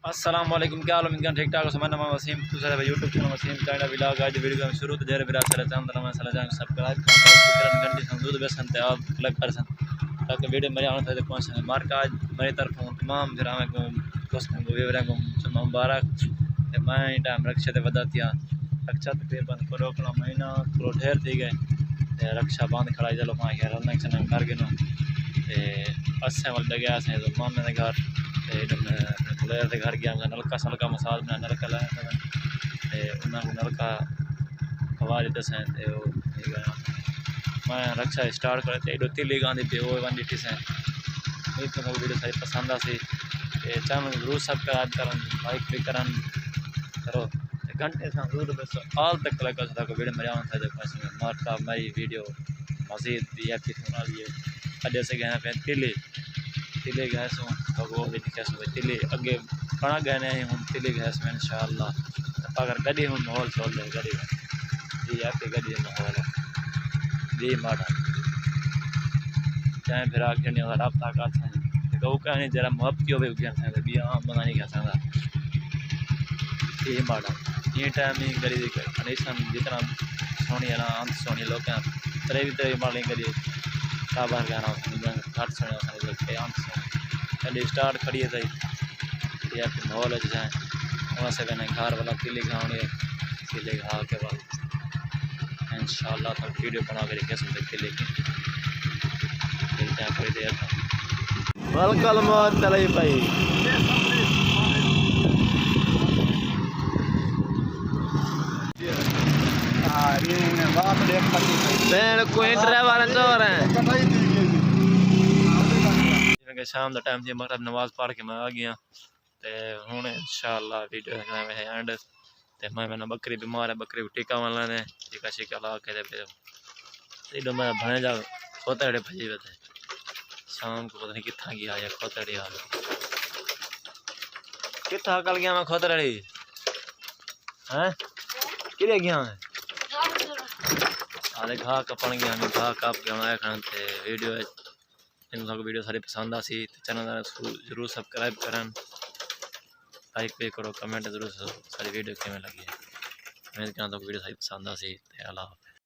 अस्सलाम वालेकुम, क्या हाल है? ठीक ठाक हो? मैं नाम वसीम, दूसरा YouTube channel Wasim China vlog. आज वीडियो में शुरू तो जरे बिरा सर चांद मैं सला जान सब्सक्राइब कर घंटे संदूद बेसन ते आप क्लिक कर सन ताकि वीडियो मेरे आने थे पहुंच सके। मार्क आज मेरी तरफ तमाम जरा में को दोस्तों को विवरण को मुबारक ते मैं टाइम रक्षा ते वदातिया रक्षा तकरीबन को रोकना महीना को ढेर थी गए ते रक्षा बांध खड़ा चलो मां यार रन चन कर गिनो ते अस्से वाल गया से तो मां ने घर ते घर गया नलका सलका मसाज में नलका लाया ते उन्हें नलका आवाज दसें ते मैं रक्षा स्टार्ट करे ते तिली गांधी पे वो वन डिटी से वीडियो सारी पसंद आसी चैनल जरूर सब्सक्राइब करन लाइक भी करन करो घंटे से जरूर बस ऑल तक क्लिक कर सको वीडियो मेरे आने थे पास में मार्का मेरी वीडियो मजीद भी अच्छी होना लिए अड्डे से गए पे तिले गैस हूँ तो वो भी कैसे तिले अगे बना गए हैं हूँ तिले गैस में इंशाअल्लाह अगर गड्डी हूँ माहौल छोड़ ले गड्डी जी आपकी गड्डी माहौल जी माड़ा चाहे फिर आगे नहीं होगा रब्ता का गौ का नहीं जरा मुहब्बत हो भी भी आम बना नहीं कह सकता ये माड़ा ये टाइम नहीं गरी कंडीशन जितना सोनी है ना अंत सोनी लोग तरे माड़ी गरी काबार गाना घट सोने अंत सोनी स्टार्ट खड़ी है या फिर माहौल है जाए वहाँ से कहना घर वाला तिले खाओगे तिले खा के बाद इंशाअल्लाह तक वीडियो बना कर कैसे तिले की Welcome talay भाई कोई ड्राइवर चोर है शाम का टाइम थी मगरब नमाज पढ़ के मैं आ गया ते हुन इंशाअल्लाह वीडियो एंड ते मैं बकरी बीमार है बकरी टीका वाला ने टीका शिका ला के ते मैं भने जा खोतड़े भजी वे शाम को पता नहीं कितना गया या खोतड़ी आ कितना कल गया मैं खोतड़ी हैं किधर गया मैं आले घा कपन गया मैं घा काप गया मैं खान ते वीडियो इन लोग वीडियो सारी पसंद आसी चैनल जरूर सब्सक्राइब करन लाइक भी करो कमेंट जरूर सारी वीडियो किमें लगी मैं कहना तो वीडियो सारी पसंद आसी ते अल्लाह।